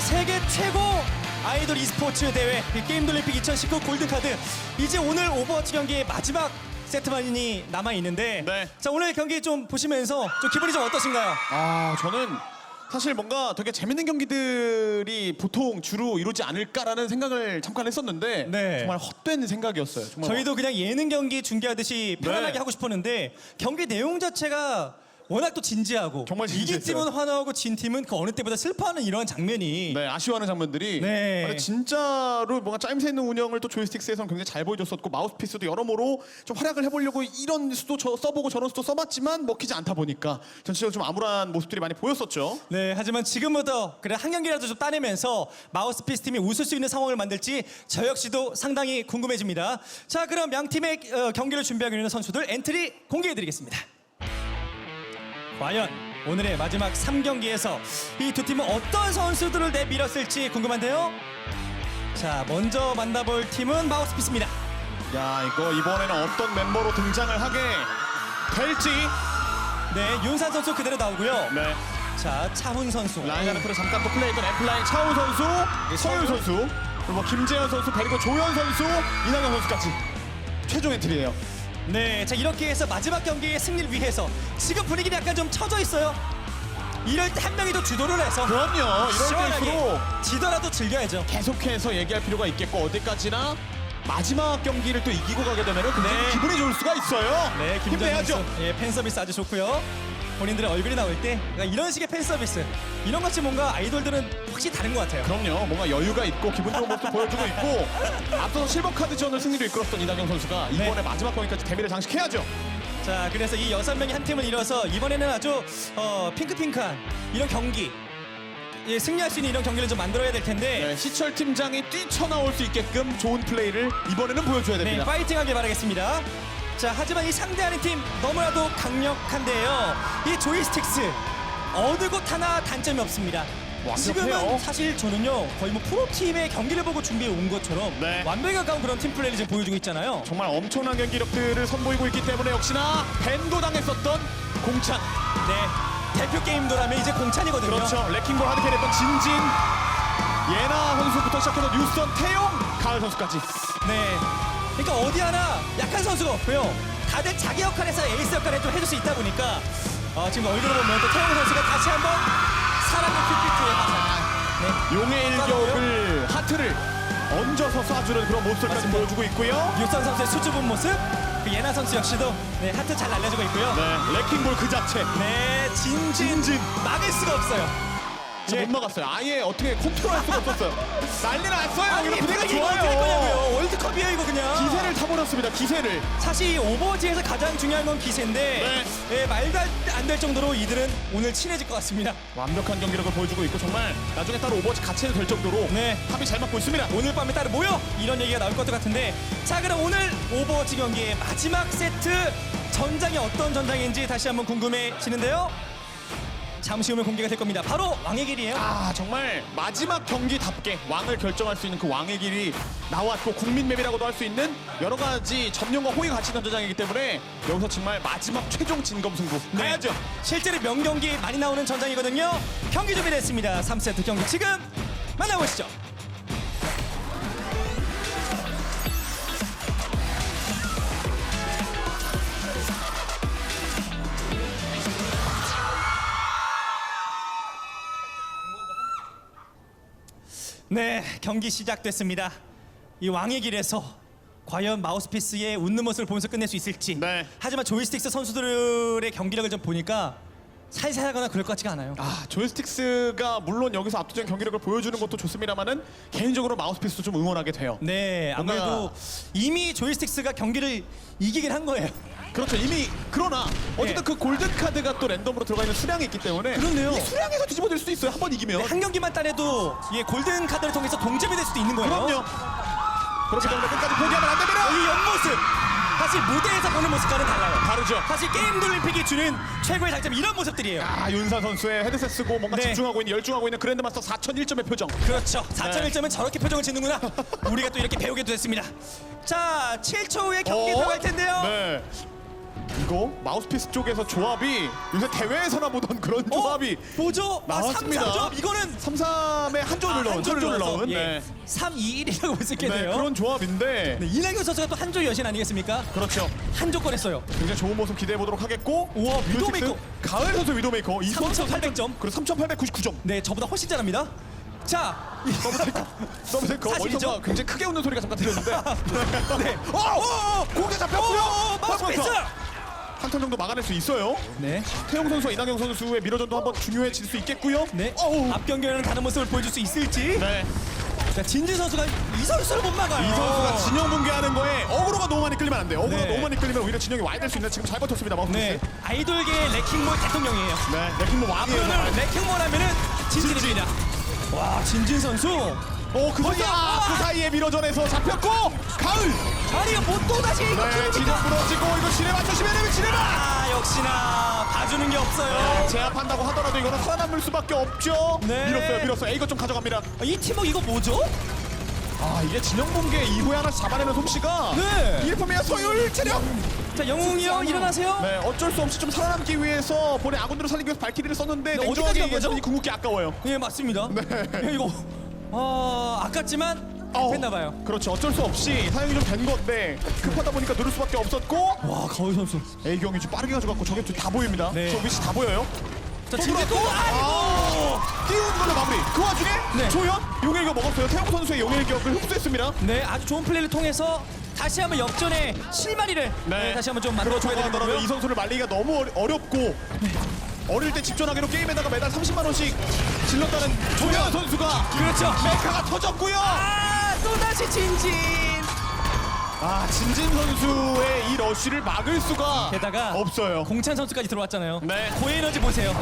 세계 최고 아이돌 e스포츠 대회 게임돌림픽 2019 골든카드. 이제 오늘 오버워치 경기의 마지막 세트만이 남아있는데 네. 자, 오늘 경기 좀 보시면서 좀 기분이 좀 어떠신가요? 저는 사실 뭔가 되게 재밌는 경기들이 보통 주로 이루지 않을까라는 생각을 잠깐 했었는데 네. 정말 헛된 생각이었어요. 정말 저희도 그냥 예능 경기 중계하듯이 편안하게 네. 하고 싶었는데 경기 내용 자체가 워낙 또 진지하고 정말 진지했어요. 이긴 팀은 환호하고 진 팀은 그 어느 때보다 슬퍼하는 이런 장면이 네, 아쉬워하는 장면들이 네. 아니, 진짜로 뭔가 짜임새 있는 운영을 또 조이스틱스에서는 굉장히 잘 보여줬었고 마우스피스도 여러모로 좀 활약을 해보려고 이런 수도 써보고 저런 수도 써봤지만 먹히지 않다 보니까 전체적으로 좀 암울한 모습들이 많이 보였었죠. 네, 하지만 지금부터 그래 한 경기라도 좀 따내면서 마우스피스 팀이 웃을 수 있는 상황을 만들지 저 역시도 상당히 궁금해집니다. 자, 그럼 양 팀의 경기를 준비하고 있는 선수들 엔트리 공개해드리겠습니다. 과연 오늘의 마지막 3경기에서 이 두 팀은 어떤 선수들을 내밀었을지 궁금한데요. 자, 먼저 만나볼 팀은 마우스피스입니다. 야, 이거 이번에는 어떤 멤버로 등장을 하게 될지. 네, 윤산 선수 그대로 나오고요. 네. 자, 차훈 선수. 라인하르트를 잠깐 또 플레이했던 F라인 차우 선수, 서윤 선수, 그리고 뭐 김재현 선수, 그리고 조현 선수, 이낙연 선수까지 최종 엔트리예요. 네, 자, 이렇게 해서 마지막 경기의 승리를 위해서 지금 분위기는 약간 좀 처져 있어요. 이럴 때 한 명이 더 주도를 해서 그럼요. 이럴 시원하게 때일수록 지더라도 즐겨야죠. 계속해서 얘기할 필요가 있겠고 어디까지나 마지막 경기를 또 이기고 가게 되면 굉장히 네. 기분이 좋을 수가 있어요. 네, 김재현 힘내야죠. 선수. 예, 팬 서비스 아주 좋고요. 본인들의 얼굴이 나올 때 그러니까 이런 식의 팬 서비스 이런 것이 뭔가 아이돌들은 확실히 다른 것 같아요. 그럼요. 뭔가 여유가 있고 기분 좋은 모습 보여주고 있고 앞서 실버 카드전을 승리로 이끌었던 이낙연 선수가 이번에 네. 마지막 경기까지 대미를 장식해야죠. 자, 그래서 이 6명이 한 팀을 이뤄서 이번에는 아주 핑크핑크한 이런 경기, 예, 승리할 수 있는 이런 경기를 좀 만들어야 될 텐데 네, 시철 팀장이 뛰쳐나올 수 있게끔 좋은 플레이를 이번에는 보여줘야 네, 됩니다. 파이팅하길 바라겠습니다. 자, 하지만 이 상대하는 팀 너무나도 강력한데요. 이 조이스틱스 어느 곳 하나 단점이 없습니다. 완벽해요. 지금은 사실 저는요 거의 뭐 프로팀의 경기를 보고 준비해 온 것처럼 네. 완벽에 가까운 그런 팀 플레이를 지금 보여주고 있잖아요. 정말 엄청난 경기력들을 선보이고 있기 때문에 역시나 밴도 당했었던 공찬. 네, 대표 게임도라면 이제 공찬이거든요. 그렇죠. 레킹볼 하드캐리했던 진진, 예나 선수부터 시작해서 뉴선, 태용, 가을 선수까지. 네, 그러니까 어디 하나 약한 선수가 없고요. 다들 자기 역할에서 에이스 역할을 또 해줄 수 있다 보니까 지금 얼굴을 보면 또 태용 선수가 다시 한번 사랑의 큐피트의 화살. 네, 용의 일격을 하트를 얹어서 쏴주는 그런 모습까지 맞습니다. 보여주고 있고요. 유선 선수의 수줍은 모습, 그 예나 선수 역시도 네, 하트 잘 날려주고 있고요. 네, 레킹볼 그 자체. 네, 진진 막을 수가 없어요. 진짜 예. 못 막았어요. 아예 어떻게 컨트롤할 수가 없었어요. 난리 났어요. 아니, 여기는 분위기가 이거 어떻게 할 좋아요. 거냐고요. 월드컵이에요 이거 그냥. 기세를 타버렸습니다. 기세를. 사실 이 오버워치에서 가장 중요한 건 기세인데 예, 말도 안 될 정도로 이들은 오늘 친해질 것 같습니다. 완벽한 경기력을 보여주고 있고 정말 나중에 따로 오버워치 같이 해도 될 정도로 네. 합이 잘 맞고 있습니다. 오늘 밤에 따로 모여 이런 얘기가 나올 것도 같은데 자, 그럼 오늘 오버워치 경기의 마지막 세트 전장이 어떤 전장인지 다시 한번 궁금해지는데요. 잠시 후면 공개가 될 겁니다. 바로 왕의 길이에요. 정말 마지막 경기답게 왕을 결정할 수 있는 그 왕의 길이 나왔고 국민맵이라고도 할 수 있는 여러 가지 점령과 호의가 같이 있는 전장이기 때문에 여기서 정말 마지막 최종 진검승부 가야죠. 실제로 명경기 많이 나오는 전장이거든요. 경기 준비됐습니다. 3세트 경기 지금 만나보시죠. 네, 경기 시작됐습니다. 이 왕의 길에서 과연 마우스피스의 웃는 모습을 보면서 끝낼 수 있을지. 네. 하지만 조이스틱스 선수들의 경기력을 좀 보니까 살살하거나 그럴 것 같지가 않아요. 조이스틱스가 물론 여기서 압도적인 경기력을 보여주는 것도 좋습니다만은 개인적으로 마우스피스도 좀 응원하게 돼요. 네, 아무래도 뭔가- 이미 조이스틱스가 경기를 이기긴 한 거예요. 그렇죠. 이미 그러나 어쨌든 그 골든 카드가 또 랜덤으로 들어가 있는 수량이 있기 때문에 그렇네요. 이 수량에서 뒤집어질 수도 있어요. 한 번 이기면. 한 경기만 따내도 이 골든 카드를 통해서 동점이 될 수도 있는 거예요. 그럼요. 그렇기 때문에 끝까지 포기하면 안 됩니다. 이 옆모습, 사실 무대에서 보는 모습과는 달라요. 다르죠. 사실 게임 돌림픽이 주는 최고의 장점 이런 모습들이에요. 윤사 선수의 헤드셋 쓰고 뭔가 네. 집중하고 있는 열중하고 있는 그랜드마스터 4001점의 표정. 그렇죠. 4,001점은 저렇게 표정을 짓는구나. 우리가 또 이렇게 배우게도 됐습니다. 자, 7초 후에 경기 들어갈 텐데요. 네. 이거 마우스피스 쪽에서 조합이 요새 대회에서나 보던 그런 조합이 뭐죠? 나왔습니다. 3-3점 이거는 3-3에 한 점을 넣은, 한 점을 넣은 네. 3-2-1이라고 볼 수 네, 있겠네요. 그런 조합인데 네, 이낙연 선수가 또 한조 여신 아니겠습니까? 그렇죠. 한조 꺼냈어요. 굉장히 좋은 모습 기대해 보도록 하겠고. 우와, 위도메이커. 가을 선수 위도메이커 3,800점. 그리고 3,899점. 네, 저보다 훨씬 잘합니다. 자, 서브테이커 사실이죠? 어디선가 굉장히 크게 웃는 소리가 잠깐 들렸는데. 네. 공개 잡혔고요. 마우스피스! 한 턴 정도 막아낼 수 있어요. 네. 태용 선수와 이낙영 선수의 미러전도 한번 중요해질 수 있겠고요. 네. 어우. 앞 경기에는 다른 모습을 보여줄 수 있을지. 네. 자, 진진 선수가 이 선수를 못 막아요. 이 선수가 진영 붕괴하는 거에 어그로가 너무 많이 끌리면 안 돼요. 어그로가 네. 너무 많이 끌리면 오히려 진영이 와야 될 수 있는데 지금 잘 버텼습니다. 마우스피스. 네. 아이돌계의 레킹볼 대통령이에요. 네. 레킹모 왕이에요. 앞으로는 레킹볼 하면은 진진입니다. 와, 진진 선수. 그 사이에 그 사이에 미러전에서 잡혔고 가을. 아니, 못 다시 이거 네. 진영 줍니까? 부러지고 이거 지뢰 맞추시면 되면 지뢰 맞. 아, 역시나 봐주는 게 없어요. 제압한다고 하더라도 이거는 살아남을 수밖에 없죠. 네. 밀었어요. 이거 좀 가져갑니다. 이 팀워크 이거 뭐죠? 이게 진영 붕괴 이후에 하나씩 잡아내는 솜씨가. 네. 일품이야 소율 체력. 자, 영웅이 형 일어나세요. 네, 어쩔 수 없이 좀 살아남기 위해서 본의 아군들을 살리기 위해서 발키리를 썼는데 네, 냉정하게 어디까지 간 얘기해서 거죠? 이 궁극기 아까워요. 네, 맞습니다. 네. 이거 아깝지만 됐나봐요. 그렇죠. 어쩔 수 없이 사용이 좀 된 건데 급하다 보니까 누를 수밖에 없었고. 와, 가을 선수. A경이 좀 빠르게 가져갔고 저게 다 보입니다. 네. 저 위치 다 보여요. 자, 또 진진 또 들어왔고. 띄우는 걸로 마무리. 그 와중에 네. 조현 용일격 먹었어요. 태영 선수의 용일격을 흡수했습니다. 네, 아주 좋은 플레이를 통해서 다시 한번 역전의 실마리를 다시 한번 좀 만들어줘야 되는 하더라도 거고요. 이 선수를 말리기가 너무 어렵고 어릴 때 집전하기로 게임에다가 매달 30만 원씩 질렀다는 조현 선수가 그렇죠. 메카가 터졌고요. 또다시 진진. 진진 선수의 이 러쉬를 막을 수가 게다가 없어요. 공찬 선수까지 들어왔잖아요. 네. 고에너지 보세요.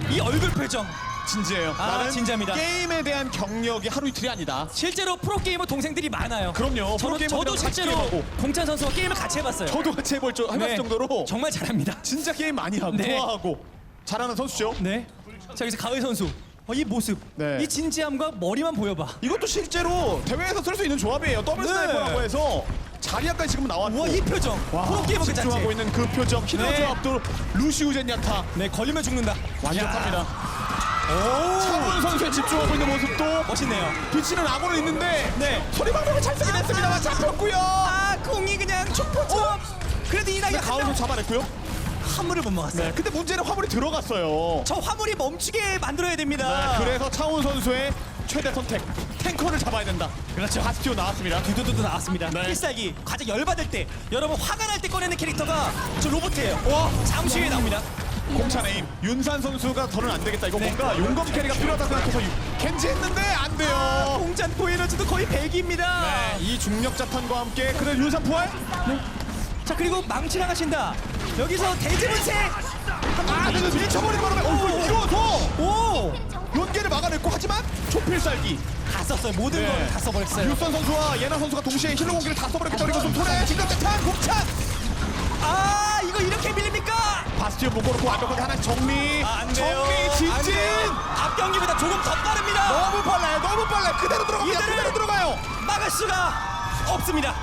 이 얼굴 표정. 진지해요. 나는 진지합니다. 게임에 대한 경력이 하루 이틀이 아니다. 실제로 프로게이머 동생들이 많아요. 그럼요. 저도 프로게이머들이랑 같이 실제로 게임하고. 공찬 선수와 게임을 같이 해봤어요. 저도 같이 해볼 정도로 정말 잘합니다. 진짜 게임 많이 하고 네. 좋아하고 잘하는 선수죠. 네. 자, 여기서 가을 선수. 이 모습, 네. 이 진지함과 머리만 보여봐. 이것도 실제로 대회에서 쓸 수 있는 조합이에요. 더블 네. 스나이퍼라고 해서 자리아까지 지금 나왔고. 와, 이 표정. 프로게이머 그 집중하고 자체. 있는 그 표정. 히든 네. 조합도 루시우 젠야타 네, 걸리면 죽는다. 완벽합니다. 오, 차분 선수에 집중하고 있는 모습도 멋있네요. 비치는 악어는 있는데 네. 소리 방법을 잘 쓰긴 했습니다만 잡혔고요. 공이 그냥 촉포처럼. 그래도 이낙연 가을 선수 잡아냈고요. 화물을 못 먹었어요. 네, 근데 문제는 화물이 들어갔어요. 저 화물이 멈추게 만들어야 됩니다. 그래서 차훈 선수의 최대 선택 탱커를 잡아야 된다. 그렇죠. 바스티오 나왔습니다. 두두두두 나왔습니다. 네. 필살기 가장 열받을 때, 여러분 화가 날 때 꺼내는 캐릭터가 저 로봇이에요. 잠시 후에 나옵니다. 공찬 에임 윤산 선수가 더는 안 되겠다. 이거 네. 뭔가 용검 캐리가 필요하다 생각해서 겐지 했는데 안 돼요. 공찬 포에너지도 거의 100입니다. 네, 이 중력 자탄과 함께 그래 윤산 부활. 자, 그리고 망치 나가신다. 여기서 대지분세. 그래서 밀쳐버리는 바람에 이걸 이뤄서 오, 연계를 막아냈고 하지만 초필살기. 다 썼어요. 모든 네. 걸 다 써버렸어요. 유선 선수와 예나 선수가 동시에 힐러 공기를 다 써버렸기 때문에 이거 좀 손해. 중력 자탄 공찬. 이거 이렇게 밀립니까? 바스티온 묶어놓고 완벽하게 하나씩 정리. 안 돼요. 정리 안 진진. 돼요. 앞 경기보다 조금 더 빠릅니다. 너무 빨라요. 너무 빨라요. 그대로 들어갑니다. 이들을 그대로 들어가요. 막을 수가 없습니다.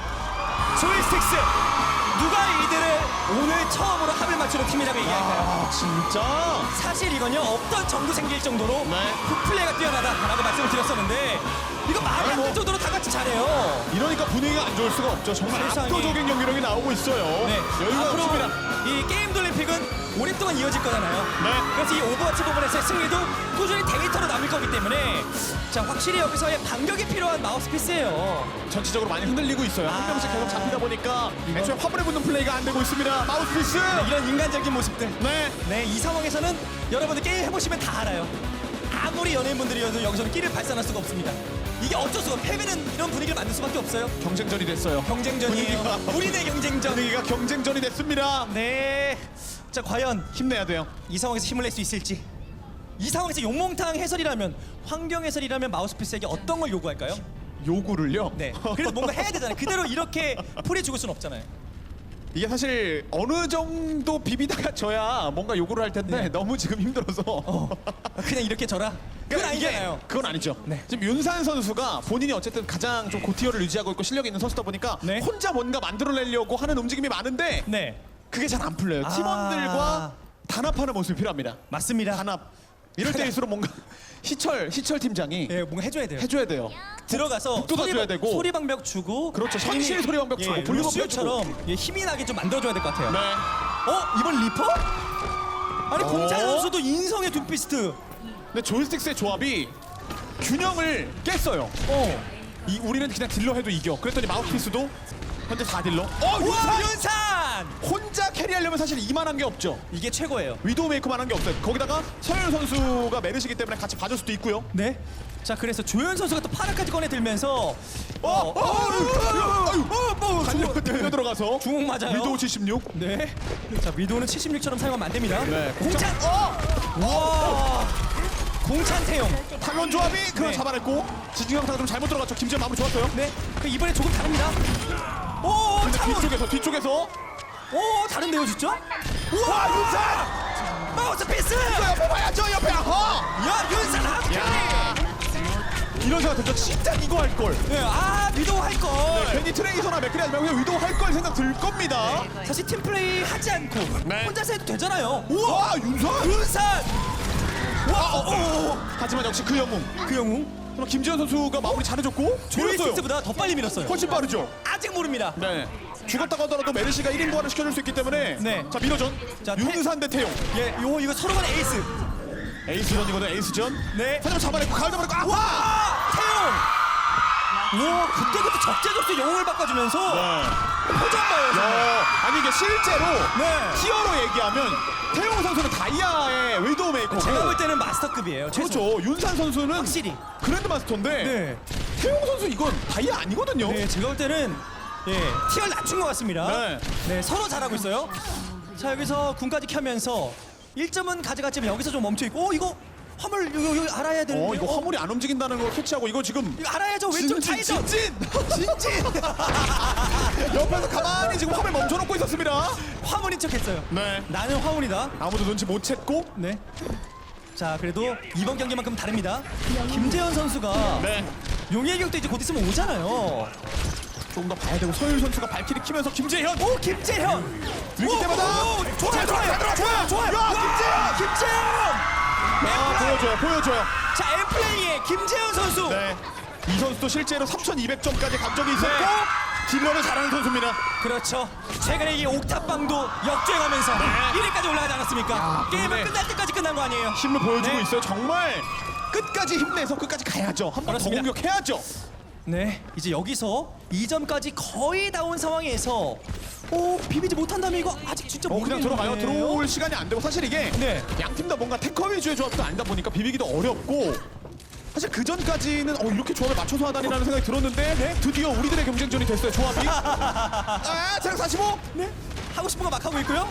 조이스틱스, 누가 이들을 오늘 처음으로 합을 맞추는 팀이라고 얘기할까요? 진짜. 사실 이건요, 없던 정도 생길 정도로 네. 굿플레이가 뛰어나다라고 말씀을 드렸었는데, 이거 말이 안 될 정도로 다 같이 잘해요. 이러니까 분위기가 안 좋을 수가 없죠. 정말 세상에. 압도적인 경기력이 나오고 있어요. 네, 여유가 앞으로 없습니다. 이 게임 돌림픽은 오랫동안 이어질 거잖아요. 네. 그래서 이 오버워치 부분에서의 승리도 꾸준히 데이터로 남을 거기 때문에, 자, 확실히 여기서의 반격이 필요한 마우스피스예요. 전체적으로 많이 흔들리고 있어요. 한 명씩 계속 잡히다 보니까 애초에 화물에 붙는 플레이가 안 되고 있습니다. 마우스피스. 이런 인간적인 모습들. 네. 네, 이 상황에서는 여러분들 게임 해보시면 다 알아요. 아무리 연예인분들이어도 여기서는 끼를 발산할 수가 없습니다. 이게 어쩔 수가, 패배는 이런 분위기를 만들 수밖에 없어요. 경쟁전이 됐어요. 경쟁전이에요. 분위기가- 우리네 경쟁전. 분위기가 경쟁전이 됐습니다. 네. 자, 과연 힘내야 돼요. 이 상황에서 힘을 낼 수 있을지. 이 상황에서 용몽탕 해설이라면, 환경 해설이라면 마우스피스에게 어떤 걸 요구할까요? 요구를요. 네. 그래도 뭔가 해야 되잖아요. 그대로 이렇게 풀이 죽을 수는 없잖아요. 이게 사실 어느 정도 비비다가 져야 뭔가 요구를 할 텐데 네. 너무 지금 힘들어서. 그냥 이렇게 져라. 그건 아니잖아요. 그건 아니죠. 네. 지금 윤산 선수가 본인이 어쨌든 가장 좀 고티어를 유지하고 있고 실력이 있는 선수다 보니까 네. 혼자 뭔가 만들어내려고 하는 움직임이 많은데 네. 그게 잘 안 풀려요. 팀원들과 단합하는 모습이 필요합니다. 맞습니다. 단합. 이럴 때일수록 뭔가 희철 팀장이 예, 뭔가 해줘야 돼요. 해줘야 돼요. 들어가서 북돋아줘야 되고. 소리방벽 주고 그렇죠. 현실 소리방벽 주고 볼륨업 루시오처럼 예, 힘이 나게 좀 만들어줘야 될 것 같아요. 네. 이번 리퍼? 아니 공찬 어? 선수도 인성의 둠피스트. 근데 조이스틱스의 조합이 균형을 깼어요. 우리는 그냥 딜러 해도 이겨. 그랬더니 마우스피스도 현재 4딜러. 우와 윤산! 혼자 캐리하려면 사실 이만한 게 없죠. 이게 최고예요. 위도우 메이커만한 게 없어요. 거기다가 서현 선수가 메르시기 때문에 같이 봐줄 수도 있고요. 네. 자 그래서 조현 선수가 또 파라까지 꺼내 들면서 달려 들어가서 주먹 맞아요. 위도우 76. 네. 자 위도우는 76처럼 사용하면 안 됩니다. 네. 공찬. 와. 공찬 태용. 탈론 조합이 그걸 네. 잡아냈고 지진강타가 좀 잘못 들어갔죠. 김지현 마무리 좋았어요. 네. 그 이번에 조금 다릅니다. 오 근데 차원. 뒤쪽에서 오 다른데요 진짜? 우와 윤산! 마우스피스. 이거 옆에 봐야죠. 옆에 아하! 야 윤산 합격. 야 이런 생각 들죠. 진짜 이거 할걸. 네. 위도우 할 걸. 괜히 트레이서나 맥크리 하지 말고 그냥 위도우 할걸 생각 들 겁니다. 사실 팀 플레이 하지 않고 네. 혼자서 해도 되잖아요. 우와 윤산! 윤산. 와. 하지만 역시 그 영웅. 그 영웅. 그럼 김지현 선수가 마무리 잘해줬고 밀었어요. 조이스틱스보다 더 빨리 밀었어요. 훨씬 빠르죠. 아직 모릅니다. 네. 죽었다고 하더라도 메르시가 1인 부활을 시켜줄 수 있기 때문에 네. 자 밀어전. 자, 윤산 대 태용. 예, 이거 서로 간의 에이스. 에이스전이거든. 에이스전. 네. 하지만 잡아냈고 가을 잡아냈고 아! 와, 태용. 와, 그때부터 적재적소 영웅을 바꿔주면서 표정 봐요. 정말. 아니 이게 실제로 네. 티어로 얘기하면 태용 선수는 다이아의 위도우 메이커고 제가 볼 때는 마스터급이에요. 최소. 그렇죠. 윤산 선수는 확실히. 그랜드 마스터인데 네. 태용 선수 이건 다이아 아니거든요. 네, 제가 볼 때는 티어를 낮춘 것 같습니다. 네. 네, 서로 잘하고 있어요. 자, 여기서 군까지 켜면서 1점은 가져갔지만 여기서 좀 멈춰 있고, 이거 화물 이거 알아야 되는데. 이거 화물이 안 움직인다는 걸 캐치하고 이거 지금 이거 알아야죠. 왼쪽 차이죠. 진진 옆에서 가만히 지금 화물 멈춰놓고 있었습니다. 화물인 척했어요. 네. 나는 화물이다. 아무도 눈치 못 챘고 네. 자, 그래도 이번 경기만큼 다릅니다. 김재현 선수가 네. 용의 격도 이제 곧 있으면 오잖아요. 조금 더 봐야 되고 서율 선수가 발키리 키면서 김재현 오, 김재현. 위기 때마다 좋아요. 야, 김재현. 보여줘요. 자, 엠플레이의 김재현 선수. 네. 이 선수도 실제로 3,200점까지 감정이 있었고 네. 딜러를 잘하는 선수입니다. 그렇죠. 최근에 이 옥탑방도 역주행하면서 1위까지 올라가지 않았습니까? 게임은 근데 끝날 때까지 끝난 거 아니에요? 힘을 보여주고 네. 있어요. 정말 끝까지 힘내서 끝까지 가야죠. 한 번 더 그렇습니다. 공격해야죠. 네, 이제 여기서 2점까지 거의 다 온 상황에서 비비지 못한다면 이거 아직 진짜 그냥 모르겠는데. 들어가요. 들어올 시간이 안 되고 사실 이게 네. 양 팀 다 뭔가 탱커 위주의 조합도 아니다 보니까 비비기도 어렵고 사실 그 전까지는 이렇게 조합을 맞춰서 하다니라는 생각이 들었는데 드디어 우리들의 경쟁전이 됐어요. 조합이. 체력 45. 네. 하고 싶은 거 막 하고 있고요.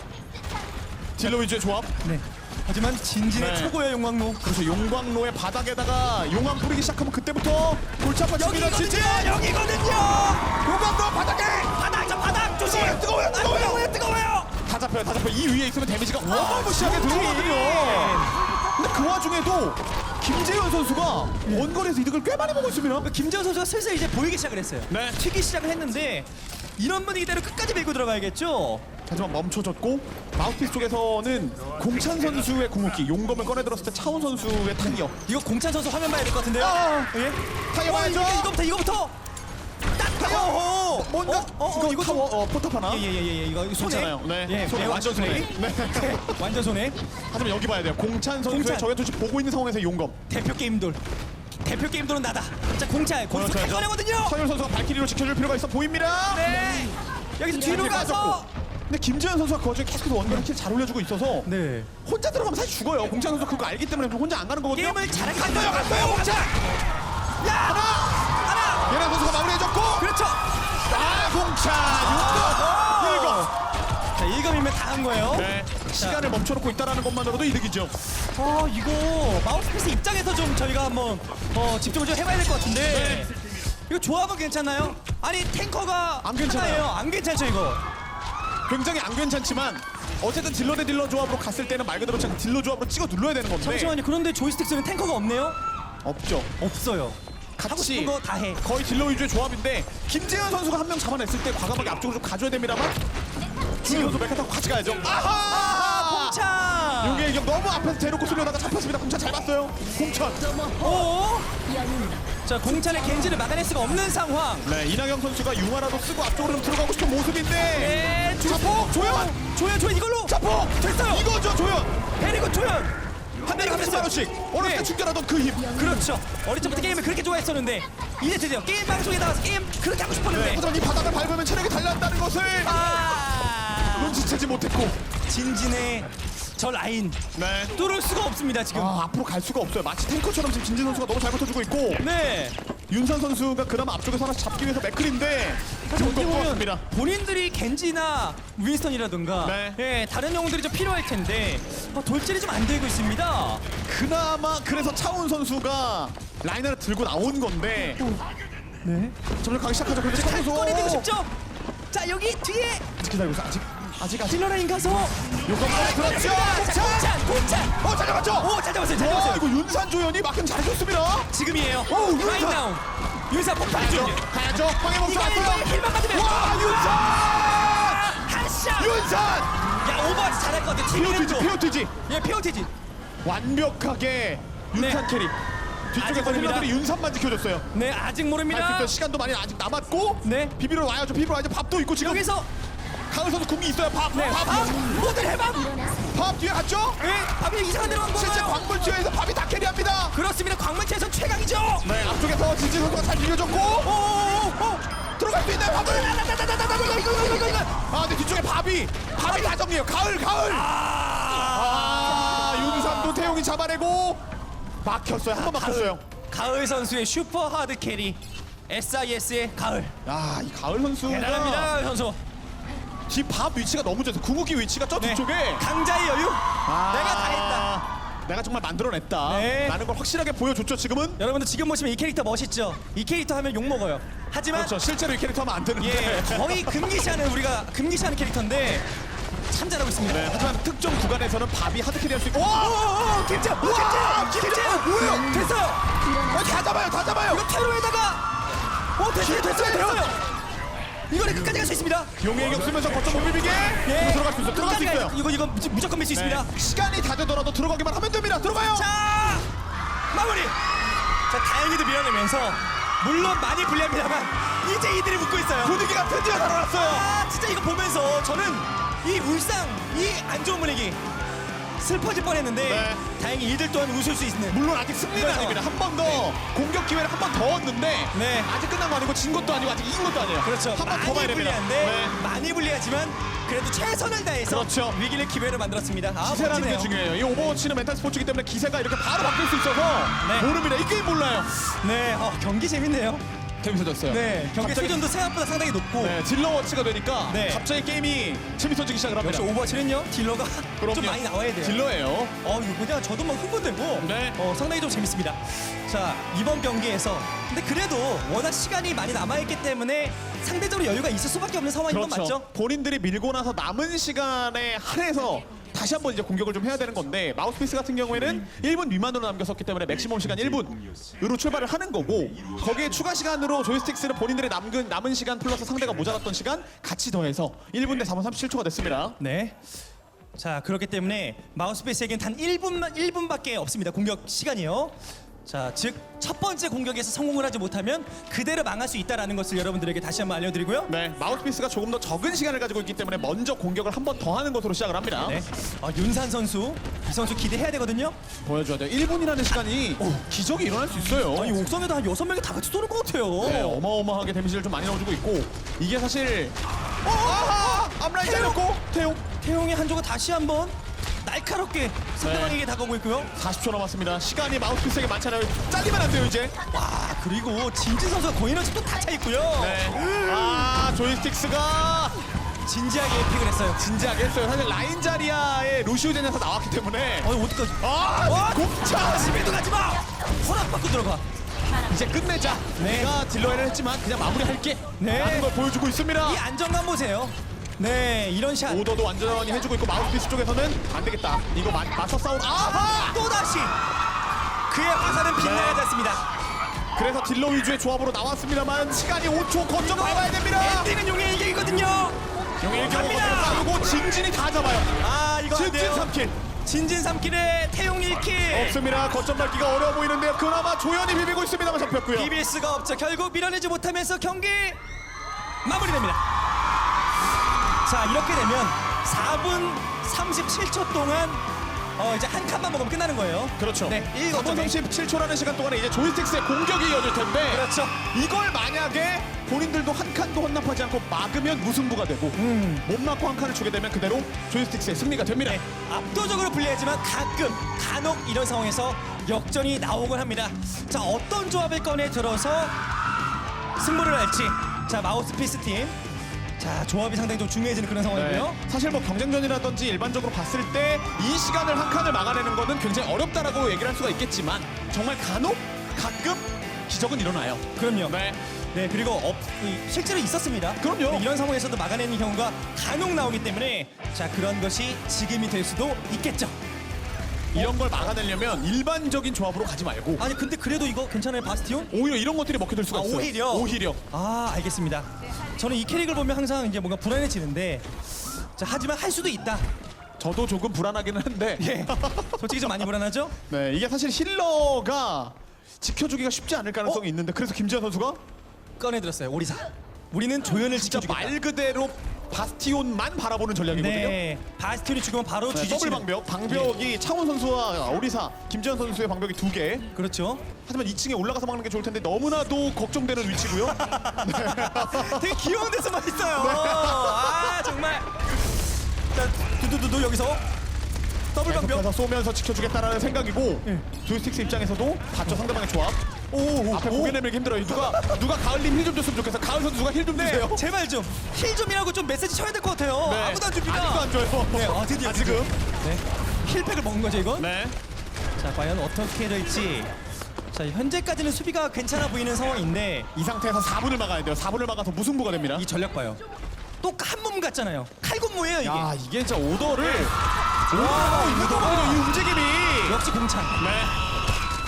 딜러 위주의 조합. 네. 하지만 진진의 네. 최고의 용광로. 그래서 용광로의 바닥에다가 용암 뿌리기 시작하면 그때부터 골치 아파집니다. 여기거든요. 용광로 바닥에 바닥 조심. 뜨거워요. 다 잡혀요. 이 위에 있으면 데미지가 어마무시하게 들어오거든요. 근데 그 와중에도 김재현 선수가 원거리에서 이득을 꽤 많이 보고 있습니다. 김재현 선수가 슬슬 이제 보이기 시작을 했어요. 네. 튀기 시작을 했는데 이런 분위기대로 끝까지 밀고 들어가야겠죠. 하지만 멈춰졌고 마우스피스 쪽에서는 공찬 선수의 궁극기 용검을 꺼내 들었을 때 차원 선수의 타이어. 이거 공찬 선수 화면 봐야 될 것 같은데요. 예? 타이어 봐야죠. 이거부터. 딱 타이어. 뭔가 이거 타워 포탑 하나. 예. 이거 손에. 괜찮아요. 네. 예, 손에 완전 손에. 네. 완전 손에. 하지만 여기 봐야 돼요. 공찬 선수의 공찬. 저격 투시 보고 있는 상황에서 용검. 대표 게임돌. 대표 게임돌은 나다. 자, 공찬 골수 그렇죠. 가져가거든요. 서율 선수가 발키리로 지켜줄 필요가 있어 보입니다. 네. 여기서 뒤로 가서. 근데 김재현 선수가 그 와중에 계속해서 원거리 킬 잘 올려주고 있어서 네. 혼자 들어가면 사실 죽어요. 공찬 선수 그거 알기 때문에 혼자 안 가는 거거든요. 게임을 잘한 갔어요 공찬. 야, 하나. 예나 선수가 마무리해줬고 그렇죠. 공찬 6점 1점. 자, 1검이면 다 한 거예요. 네. 시간을 멈춰놓고 있다라는 것만으로도 이득이죠. 이거 마우스피스 입장에서 좀 저희가 한번 집중을 좀 해봐야 될 것 같은데. 이거 조합은 괜찮나요? 아니 탱커가 안 괜찮아요. 하나예요. 안 괜찮죠 이거. 굉장히 안 괜찮지만 어쨌든 딜러 대 딜러 조합으로 갔을 때는 말 그대로 그냥 딜러 조합으로 찍어 눌러야 되는 건데 잠시만요. 그런데 조이스틱스는 탱커가 없네요. 없죠. 없어요. 하고 같이 싶은 거 다 해. 거의 딜러 위주의 조합인데 김재현 선수가 한 명 잡아냈을 때 과감하게 앞쪽으로 좀 가줘야 됩니다만 지금 선수 메카 타고 같이 가야죠. 공차. 용의 이경 너무 앞에서 대놓고 쏠려다가 잡혔습니다. 공찬 잘 봤어요. 공찬. 오. 자, 공찬의 겐지를 막아낼 수가 없는 상황. 네, 이낙영 선수가 융화라도 쓰고 앞쪽으로 좀 들어가고 싶은 모습인데. 네, 자폭 조연. 이걸로 자폭 됐어요. 이거죠 조연. 베리고 조연. 한 대가 30만 원씩. 어렸을 때 네. 충전하던 그 힘. 그렇죠. 어릴 적부터 게임을 그렇게 좋아했었는데 이제 드디어 게임 방송에 나와서 게임 그렇게 하고 싶었는데 하지만 이 바닥을 밟으면 체력이 달라진다는 것을 눈치채지 못했고. 진진의 저 라인 네. 뚫을 수가 없습니다 지금. 앞으로 갈 수가 없어요. 마치 탱커처럼 지금 진진 선수가 너무 잘 버텨주고 있고. 네. 윤선 선수가 그나마 앞쪽에서 하나씩 잡기 위해서 맥클인데 사실 지금 어떻게 것 보면 같습니다. 본인들이 겐지나 윈스턴이라든가 네. 예, 다른 영웅들이 좀 필요할 텐데 돌진이 좀 안 되고 있습니다. 그나마 그래서 차훈 선수가 라인을 들고 나온 건데 네. 점점 가기 시작하죠. 그런데 차훈 탈권이 되고 선수 싶죠. 자 여기 뒤에 아직 기다리고 있어. 아직 딜러 라인 가서 요건까지 그렇죠. 공찬. 잘 잡았죠. 잘 잡았어요. 잘 와 잡았어요. 이거 윤산 조연이 막힌 잘해줬습니다. 지금이에요. 오, 윤상. 라인 다운. 윤상 폭발 중. 가야죠. 황해 목수 이거 왔어요. 힐만 받으면. 와 윤산. 한샷. 윤산. 야 오버워치 잘할 것 같아. POTG POTG 예, POTG. 완벽하게 윤산 네. 캐리. 뒤쪽에서 아직 모릅니다. 힐러들이 윤산만 지켜줬어요. 네, 아직 할 수 모릅니다. 있던 시간도 많이 아직 남았고 네. 비비러 와야죠. 비비러 와야죠. 밥도 있고 지금 여기서 강을 선수 궁이 있어요. 밥 모든 해방. 밥 뒤에 갔죠? 예, 밥이 이상한 데로 간 실제 거예요. 광물지에서 밥이 다 캐리합니다. 그렇습니다. 광물체에선 최강이죠. 네, 앞쪽에서 진진 선수가 잘 밀려줬고 오. 들어갈 수 있나요? 밥을! 이거. 아, 근데 뒤쪽에 밥이 다 정리해요. 가을! 윤산도 태용이 잡아내고 막혔어요. 한 번 막혔어요. 가을 선수의 슈퍼 하드 캐리. SIS의 가을. 야, 이 가을 선수가 대단합니다, 가을 선수. 뒷밥 위치가 너무 좋아서 궁극기 위치가 저 네. 뒤쪽에 강자의 여유. 내가 다 했다. 내가 정말 만들어냈다. 네. 라는 걸 확실하게 보여줬죠, 지금은. 여러분들 지금 보시면 이 캐릭터 멋있죠? 이 캐릭터 하면 욕 먹어요. 하지만 그렇죠. 실제로 이 캐릭터 하면 안 되는데. 예, 거의 금기시하는 우리가 금기시하는 캐릭터인데 참 잘하고 있습니다. 네, 하지만 특정 구간에서는 밥이 하드캐리 할 수 있고. 김재, 뭐예요? 됐어요. 다 잡아요. 이거 테러에다가, 됐어요. 이거는 끝까지 갈 수 있습니다. 용의 경 쓰면서 거점 못 비비게. 들어갈 수 있어요. 들어갈 수 있어요. 이거 무조건 밀 수 있습니다. 네. 시간이 다 되더라도 들어가기만 하면 됩니다. 들어가요. 자, 마무리. 자, 다행히도 밀어내면서 물론 많이 불리합니다만 이제 이들이 붙고 있어요. 분위기가 드디어 살아났어요. 진짜 이거 보면서 저는 이 울상, 이 안 좋은 분위기 슬퍼질 뻔했는데 네. 다행히 이들 또한 웃을 수 있는. 물론 아직 승리는 그래서. 아닙니다. 한 번 더 공격 기회를 한 번 더 얻는데 네. 아직 끝난 거 아니고 진 것도 아니고 아직 이긴 것도 아니에요. 그렇죠. 한 번 더 많이 봐야 됩니다. 불리한데 네. 많이 불리하지만 그래도 최선을 다해서 그렇죠. 위기를 기회를 만들었습니다. 기세라는 게 멋지네요. 중요해요. 이 오버워치는 멘탈 스포츠이기 때문에 기세가 이렇게 바로 바뀔 수 있어서 네. 모릅니다. 이 게임 몰라요. 네, 경기 재밌네요. 재밌어졌어요. 네, 경기 갑자기- 수준도 생각보다 상당히 높고. 네, 딜러워치가 되니까 네. 갑자기 게임이 재밌어지기 시작을 합니다. 역시 오버워치는요 딜러가 그럼요. 좀 많이 나와야 돼요. 딜러예요. 이거 그냥 저도 막 흥분되고 네. 상당히 좀 재밌습니다. 자, 이번 경기에서 근데 그래도 워낙 시간이 많이 남아있기 때문에 상대적으로 여유가 있을 수밖에 없는 상황인 건 그렇죠. 맞죠? 본인들이 밀고 나서 남은 시간에 한해서 다시 한번 이제 공격을 좀 해야 되는 건데 마우스피스 같은 경우에는 1분 미만으로 남겼었기 때문에 맥시멈 시간 1분으로 출발을 하는 거고 거기에 추가 시간으로 조이스틱스를 본인들의 남은 시간 플러스 상대가 모자랐던 시간 같이 더해서 1분 대 4분 37초가 됐습니다. 네. 자, 그렇기 때문에 마우스피스에겐 단 1분밖에 없습니다. 공격 시간이요. 자, 즉 첫 번째 공격에서 성공을 하지 못하면 그대로 망할 수 있다는 것을 여러분들에게 다시 한번 알려드리고요. 네, 마우스피스가 조금 더 적은 시간을 가지고 있기 때문에 먼저 공격을 한 번 더 하는 것으로 시작을 합니다. 네. 윤산 선수, 이 선수 기대해야 되거든요. 보여줘야 돼요. 1분이라는 시간이 기적이 일어날 수 있어요. 아니 옥상에도 한 6명이 다 같이 쏘는 것 같아요. 네, 어마어마하게 데미지를 좀 많이 넣어주고 있고 이게 사실 앞라인 잘렸고 태용의 한조가 다시 한번 날카롭게 상대방에게 다가오고 있고요. 40초 남았습니다. 시간이 마우스피스에게 많잖아요. 잘리면 안 돼요 이제. 와, 그리고 진진 선수가 거의 에너지 또다 차 있고요. 네. 조이스틱스가 진지하게 에픽을 했어요. 진지하게 했어요. 사실 라인 자리아의 루시우 제냐서 나왔기 때문에 어디까지? 공차 집에도 가지 마. 허락 받고 들어가. 이제 끝내자. 네. 내가 딜러를 했지만 그냥 마무리할게. 네. 라는 걸 보여주고 있습니다. 이 안정감 보세요. 네, 이런 샷. 오더도 완전히 해주고 있고 마우스피스 쪽에서는 안 되겠다. 이거 맞서 싸우는 또 다시 그의 화살은 빗나가지 않습니다. 그래서 딜러 위주의 조합으로 나왔습니다만 시간이 5초 거점 밟아야 됩니다. 엔딩은 용의 이기거든요. 용의 갑니다. 싸우고 진진이 다 잡아요. 아 이거 안 진진 돼요. 3킬. 진진 3킬에 태용 1킬. 없습니다. 거점 밟기가 어려워 보이는데요. 그나마 조현이 비비고 있습니다만 잡혔고요. 비빌 수가 없죠. 결국 밀어내지 못하면서 경기 마무리됩니다. 자 이렇게 되면 4분 37초 동안 이제 한 칸만 먹으면 끝나는 거예요. 그렇죠. 네, 4분 37초라는 시간 동안에 이제 조이스틱스의 공격이 이어질 텐데 그렇죠. 이걸 만약에 본인들도 한 칸도 헌납하지 않고 막으면 무승부가 되고 못 막고 한 칸을 주게 되면 그대로 조이스틱스의 승리가 됩니다. 네, 압도적으로 불리하지만 간혹 이런 상황에서 역전이 나오곤 합니다. 자 어떤 조합을 꺼내 들어서 승부를 할지. 자 마우스피스 팀. 자 조합이 상당히 좀 중요해지는 그런 상황이고요. 네. 사실 뭐 경쟁전이라든지 일반적으로 봤을 때 이 시간을 한 칸을 막아내는 거는 굉장히 어렵다라고 얘기를 할 수가 있겠지만 정말 간혹 가끔 기적은 일어나요. 그럼요. 네. 네 그리고 실제로 있었습니다. 그럼요. 네, 이런 상황에서도 막아내는 경우가 간혹 나오기 때문에 자 그런 것이 지금이 될 수도 있겠죠. 이런 걸 막아내려면 일반적인 조합으로 가지 말고 아니 근데 그래도 이거 괜찮아요 바스티온? 오히려 이런 것들이 먹혀들 수가 아, 있어요. 오히려? 아 알겠습니다. 저는 이 캐릭을 보면 항상 이제 뭔가 불안해지는데 자 하지만 할 수도 있다. 저도 조금 불안하기는 한데 예. 솔직히 좀 많이 불안하죠? 네, 이게 사실 힐러가 지켜주기가 쉽지 않을 가능성이 있는데 그래서 김지현 선수가 꺼내들었어요 오리사. 우리는 조연을 진짜 지켜주겠다. 말 그대로 바스티온만 바라보는 전략이거든요. 네. 바스티온이 죽으면 바로 네, 더블 뒤지치는. 방벽이 창훈 선수와 오리사, 김지현 선수의 방벽이 2개. 그렇죠. 하지만 2층에 올라가서 막는 게 좋을 텐데 너무나도 걱정되는 위치고요. 되게 귀여운 데서만 있어요. 아 정말. 자 두두두두 여기서 더블 방벽. 계속해서 쏘면서 지켜주겠다라는 생각이고 조이스틱스 입장에서도 봤죠 상대방의 조합. 오, 앞에 고개 내밀기 힘들어요. 누가 가을님 힐 좀 줬으면 좋겠어. 가을 선수 누가 힐 좀 주세요. 네, 제발 좀 힐 좀이라고 좀 메시지 쳐야 될 것 같아요. 네. 아무도 안 줍니다. 아직도 안 줘요. 네, 드디어 지금. 네, 힐팩을 먹은 거죠 이건. 네. 자 과연 어떻게 될지. 자 현재까지는 수비가 괜찮아 보이는 상황인데 이 상태에서 4분을 막아야 돼요. 4분을 막아서 무승부가 됩니다. 이 전략 봐요. 또 한 몸 같잖아요. 칼군무예요 이게. 야 이게 진짜 오더를 오더하고 있는 거거든요. 이 움직임이. 역시 공찬. 네.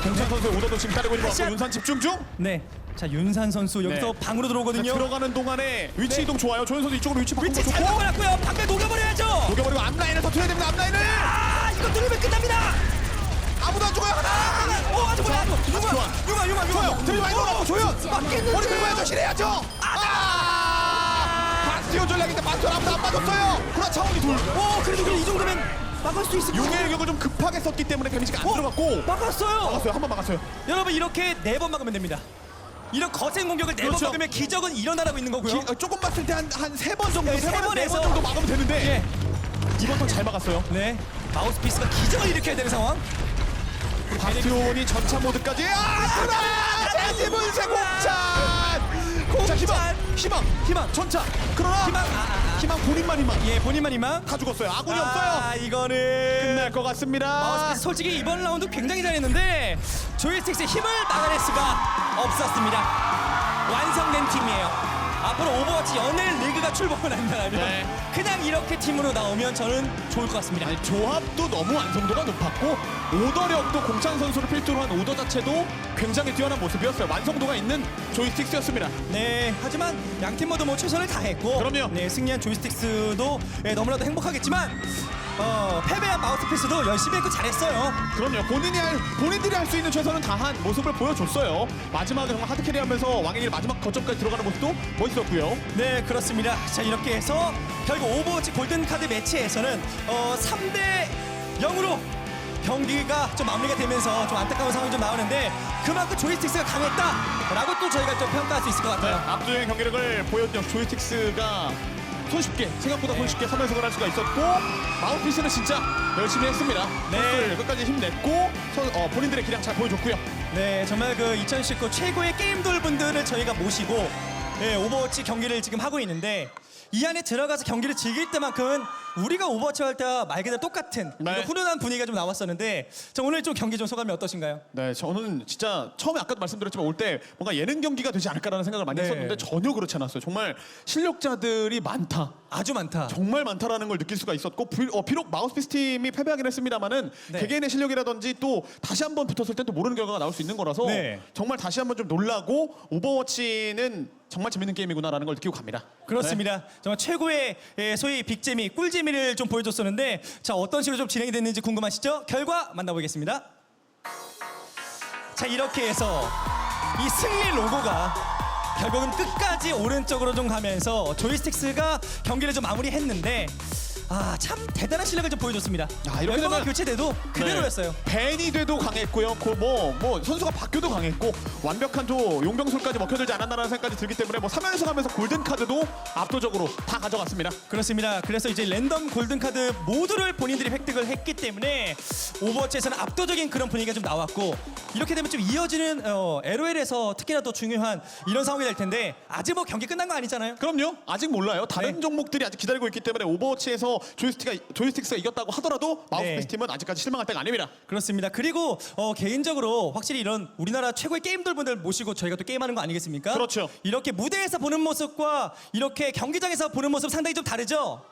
공찬 선수의 오더도 지금 따르고 있는 것 같고 샷. 윤산 집중 중. 네. 자 윤산 선수 여기서 네. 방으로 들어오거든요. 들어가는 동안에 위치 네. 이동 좋아요. 조현 선수 이쪽으로 위치 바꾼 거 위치 잘 좋고. 바꿔놨고요. 방배 녹여버려야죠. 녹여버리고 앞라인을 터트려야 됩니다. 앞라인을. 아 이거 뚫리면 끝납니다. 아무도 안 죽어요. 하나. 오 아주 뭐야 융아 좋아요. 들이 많이 돌아가고 조현. 맞겠는데요? 머리 긁어야죠. 실해야죠. 바스티온 전략인데 바스티온 아무도 안 맞았어요. 그러나 차원이 둘. 오 그래도 이 정도면 막을 수 있을 것 용의 같아요. 일격을 좀 급하게 썼기 때문에 데미지가 안 들어갔고. 막았어요. 막았어요. 한 번 막았어요. 여러분 이렇게 4번 막으면 됩니다. 이런 거센 공격을 4번 그렇죠. 막으면 기적은 일어나라고 있는 거고요. 조금 봤을 때 한 3번 정도, 네, 세 세 번, 네 번에서. 번 정도 막으면 되는데 예. 이번 턴 잘 막았어요. 네. 마우스피스가 기적을 일으켜야 되는 상황. 바스티온이 전차 모드까지 그러나 대지분세 공찬 희망 전차 그러나 희망 본인만 희망 예, 본인만 희망. 다 죽었어요. 아군이 아, 없어요. 이거는 끝날 것 같습니다. 마우스피스 솔직히 이번 라운드 굉장히 잘했는데 조이스틱스의 힘을 막아낼 수가 없었습니다. 완성된 팀이에요. 앞으로 오버워치 연일 리그가 출범을 한다면 네. 그냥 이렇게 팀으로 나오면 저는 좋을 것 같습니다. 아니, 조합도 너무 완성도가 높았고 오더력도 공찬 선수를 필두로 한 오더 자체도 굉장히 뛰어난 모습이었어요. 완성도가 있는 조이스틱스였습니다. 네, 하지만 양 팀 모두 뭐 최선을 다했고, 그럼요. 네, 승리한 조이스틱스도 너무나도 행복하겠지만 패배한 마우스피스도 열심히 했고 잘했어요. 그럼요. 본인들이 할 수 있는 최선은 다한 모습을 보여줬어요. 마지막에 정말 하드캐리하면서 왕의 길 마지막 거점까지 들어가는 모습도 멋있었고요. 네, 그렇습니다. 자, 이렇게 해서 결국 오버워치 골든카드 매치에서는 3대 0으로 경기가 좀 마무리가 되면서 좀 안타까운 상황이 좀 나오는데 그만큼 조이스틱스가 강했다라고 또 저희가 좀 평가할 수 있을 것 같아요. 압도적인 경기력을 보여준 조이스틱스가 생각보다 손쉽게 3연승을 할 수가 있었고 마우스피스는 진짜 열심히 했습니다. 네. 선수들 끝까지 힘냈고 본인들의 기량 잘 보여줬고요. 네, 정말 그 2019 최고의 게임돌 분들을 저희가 모시고 네, 오버워치 경기를 지금 하고 있는데 이 안에 들어가서 경기를 즐길 때만큼은 우리가 오버워치 할 때와 말 그대로 똑같은 네. 이런 훈훈한 분위기가 좀 나왔었는데 자, 오늘 좀 경기 좀 소감이 어떠신가요? 네, 저는 진짜 처음에 아까도 말씀드렸지만 올 때 뭔가 예능 경기가 되지 않을까라는 생각을 많이 네. 했었는데 전혀 그렇지 않았어요. 정말 실력자들이 많다. 아주 많다. 정말 많다라는 걸 느낄 수가 있었고 비록 마우스피스 팀이 패배하긴 했습니다만은 네. 개개인의 실력이라든지 또 다시 한번 붙었을 때 또 모르는 결과가 나올 수 있는 거라서 네. 정말 다시 한번 좀 놀라고 오버워치는 정말 재밌는 게임이구나라는 걸 느끼고 갑니다. 그렇습니다. 정말 최고의 소위 빅재미, 꿀재미를 좀 보여줬었는데 자 어떤 식으로 좀 진행이 됐는지 궁금하시죠? 결과 만나보겠습니다. 자 이렇게 해서 이 승리 로고가 결국은 끝까지 오른쪽으로 좀 가면서 조이스틱스가 경기를 좀 마무리했는데 아 참 대단한 실력을 좀 보여줬습니다. 이렇게 멤버가 되면- 교체돼도 그대로였어요. 벤이 돼도 강했고요. 뭐 선수가 바뀌어도 강했고 완벽한 또 용병술까지 먹혀들지 않았나라는 생각까지 들기 때문에 뭐 3연승 하면서 골든 카드도 압도적으로 다 가져갔습니다. 그렇습니다. 그래서 이제 랜덤 골든 카드 모두를 본인들이 획득을 했기 때문에 오버워치에서는 압도적인 그런 분위기가 좀 나왔고 이렇게 되면 좀 이어지는 LOL에서 특히나 더 중요한 이런 상황이 될 텐데 아직 뭐 경기 끝난 거 아니잖아요. 그럼요. 아직 몰라요. 다른 네. 종목들이 아직 기다리고 있기 때문에 오버워치에서 조이스틱스가 이겼다고 하더라도 마우스피스 네. 팀은 아직까지 실망할 때가 아닙니다. 그렇습니다. 그리고 개인적으로 확실히 이런 우리나라 최고의 게임돌분들 모시고 저희가 또 게임하는 거 아니겠습니까? 그렇죠. 이렇게 무대에서 보는 모습과 이렇게 경기장에서 보는 모습 상당히 좀 다르죠?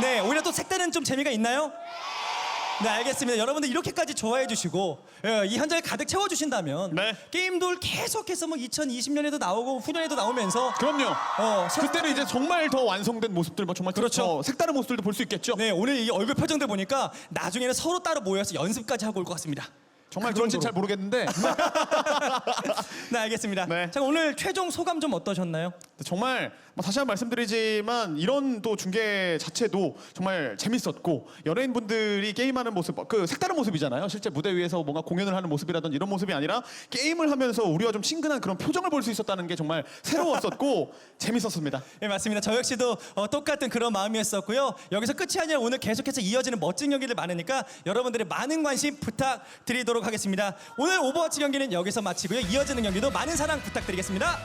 네, 오히려 또 색다른 좀 재미가 있나요? 네, 알겠습니다. 여러분들 이렇게까지 좋아해 주시고 이 현장을 가득 채워주신다면 네. 게임돌 계속해서 뭐 2020년에도 나오고 후년에도 나오면서 그럼요. 서- 그때는 이제 정말 더 완성된 모습들, 뭐 정말 그렇죠. 더 색다른 모습들도 볼 수 있겠죠. 네, 오늘 이 얼굴 표정들 보니까 나중에는 서로 따로 모여서 연습까지 하고 올 것 같습니다. 정말 그 그런지는 정도로. 잘 모르겠는데 네, 알겠습니다. 네. 자, 오늘 최종 소감 좀 어떠셨나요? 정말 뭐 다시 한번 말씀드리지만 이런 또 중계 자체도 정말 재밌었고 연예인분들이 게임하는 모습 그 색다른 모습이잖아요. 실제 무대 위에서 뭔가 공연을 하는 모습이라든지 이런 모습이 아니라 게임을 하면서 우리와 좀 친근한 그런 표정을 볼 수 있었다는 게 정말 새로웠었고 재밌었습니다. 네, 맞습니다. 저 역시도 똑같은 그런 마음이었었고요. 여기서 끝이 아니라 오늘 계속해서 이어지는 멋진 경기들 많으니까 여러분들의 많은 관심 부탁드리도록 하겠습니다. 오늘 오버워치 경기는 여기서 마치고요. 이어지는 경기도 많은 사랑 부탁드리겠습니다.